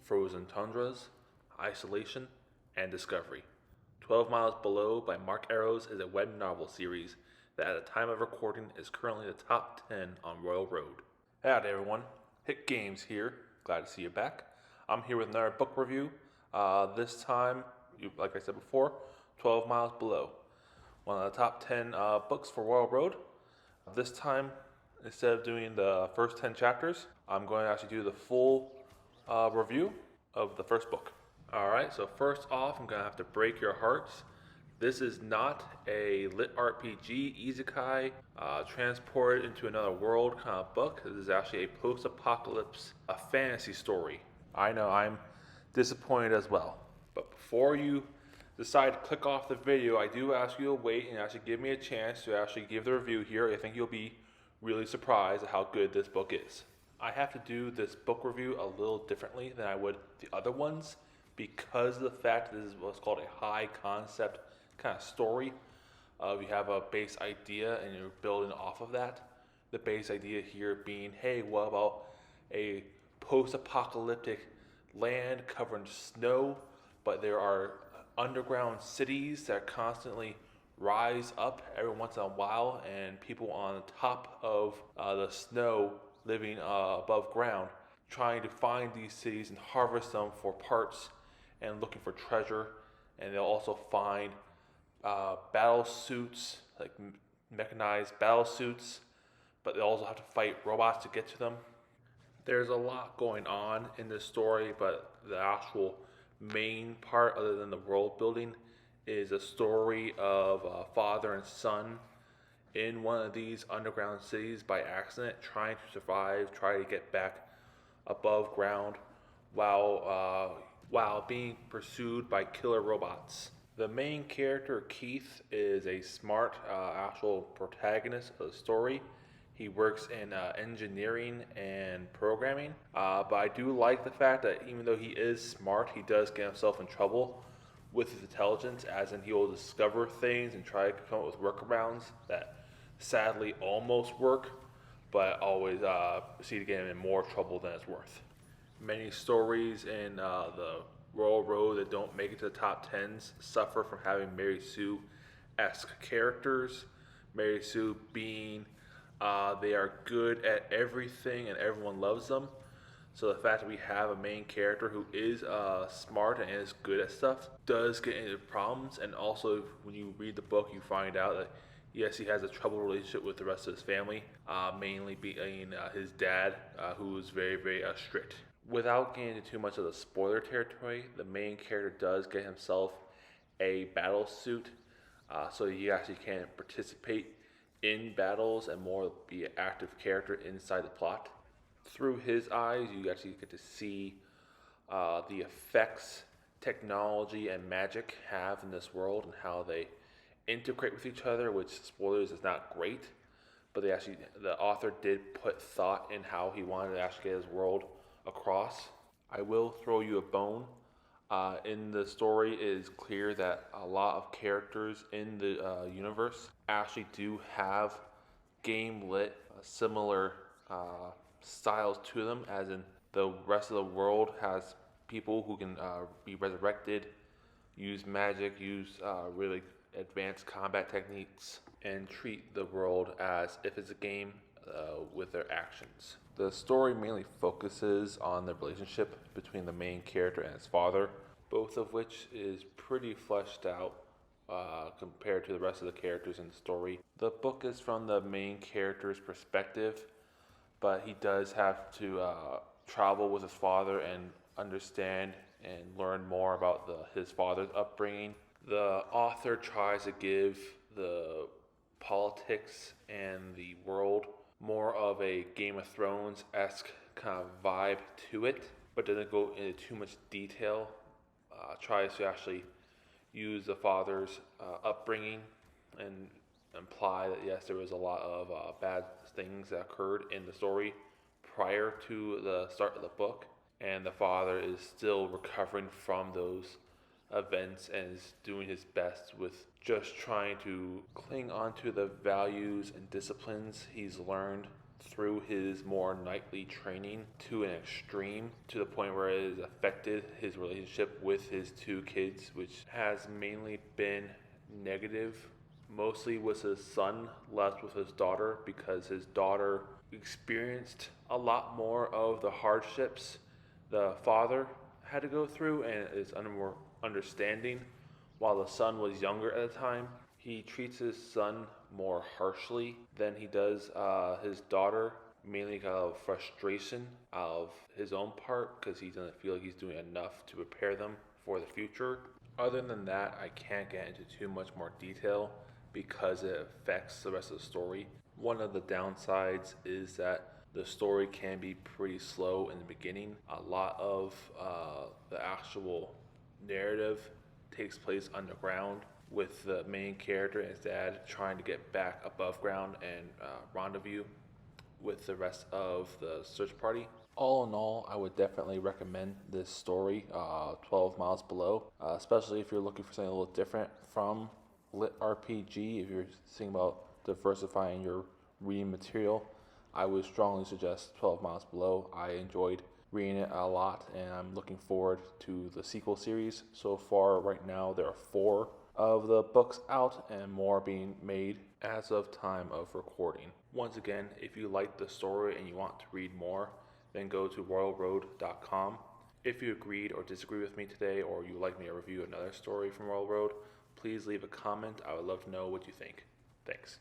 Frozen Tundras, Isolation, and Discovery. 12 Miles Below by Mark Arrows is a web novel series that at the time of recording is currently the top 10 on Royal Road. Howdy everyone, Hit Games here, glad to see you back. I'm here with another book review. This time, like I said before, 12 Miles Below. One of the top 10 books for Royal Road. This time, instead of doing the first 10 chapters, I'm going to actually do the full review of the first book. Alright, so first off, I'm going to have to break your hearts. This is not a lit RPG, isekai, transported into another world kind of book. This is actually a post-apocalypse, a fantasy story. I know, I'm disappointed as well. But before you decide to click off the video, I do ask you to wait and actually give me a chance to actually give the review here. I think you'll be really surprised at how good this book is. I have to do this book review a little differently than I would the other ones because of the fact that this is what's called a high concept kind of story. You have a base idea and you're building off of that. The base idea here being, hey, what about a post-apocalyptic land covered in snow, but there are underground cities that constantly rise up every once in a while, and people on top of the snow living above ground trying to find these cities and harvest them for parts and looking for treasure. And they'll also find battle suits, like mechanized battle suits, but they also have to fight robots to get to them. There's a lot going on in this story, but the actual main part, other than the world building, is a story of a father and son in one of these underground cities by accident, trying to survive, try to get back above ground while being pursued by killer robots. The main character, Keith, is a smart actual protagonist of the story. He works in engineering and programming, but I do like the fact that even though he is smart, he does get himself in trouble with his intelligence, as in he will discover things and try to come up with workarounds that sadly almost work, but always see to get him in more trouble than it's worth. Many stories in the Royal Road that don't make it to the top 10s suffer from having Mary Sue-esque characters. Mary Sue being they are good at everything and everyone loves them. So the fact that we have a main character who is smart and is good at stuff does get into problems. And also when you read the book, you find out that yes, he has a troubled relationship with the rest of his family, mainly being his dad, who is very, very strict. Without getting into too much of the spoiler territory, the main character does get himself a battle suit, so he actually can participate in battles and more be an active character inside the plot. Through his eyes, you actually get to see the effects technology and magic have in this world and how they integrate with each other, which, spoilers, is not great, but the author did put thought in how he wanted to actually get his world across. I will throw you a bone. In the story, it is clear that a lot of characters in the universe actually do have game lit similar styles to them, as in the rest of the world has people who can be resurrected, use magic, use really advanced combat techniques, and treat the world as if it's a game with their actions. The story mainly focuses on the relationship between the main character and his father, both of which is pretty fleshed out compared to the rest of the characters in the story. The book is from the main character's perspective, but he does have to travel with his father and understand and learn more about his father's upbringing. The author tries to give the politics and the world more of a Game of Thrones-esque kind of vibe to it, but doesn't go into too much detail. Tries to actually use the father's upbringing and imply that yes, there was a lot of bad things that occurred in the story prior to the start of the book, and the father is still recovering from those events and is doing his best with just trying to cling onto the values and disciplines he's learned through his more nightly training to an extreme, to the point where it has affected his relationship with his two kids, which has mainly been negative. Mostly was his son left with his daughter because his daughter experienced a lot more of the hardships the father had to go through and is more understanding. While the son was younger at the time, he treats his son more harshly than he does his daughter, mainly out of frustration out of his own part because he doesn't feel like he's doing enough to prepare them for the future. Other than that, I can't get into too much more detail because it affects the rest of the story. One of the downsides is that the story can be pretty slow in the beginning. A lot of the actual narrative takes place underground, with the main character and his dad trying to get back above ground and rendezvous with the rest of the search party. All in all, I would definitely recommend this story, 12 Miles Below, especially if you're looking for something a little different from lit RPG. If you're thinking about diversifying your reading material, I would strongly suggest 12 Miles Below. I enjoyed reading it a lot, and I'm looking forward to the sequel series. So far, right now, there are 4 of the books out and more being made as of time of recording. Once again, if you like the story and you want to read more, then go to royalroad.com. If you agreed or disagree with me today, or you would like me to review another story from Royal Road, please leave a comment. I would love to know what you think. Thanks.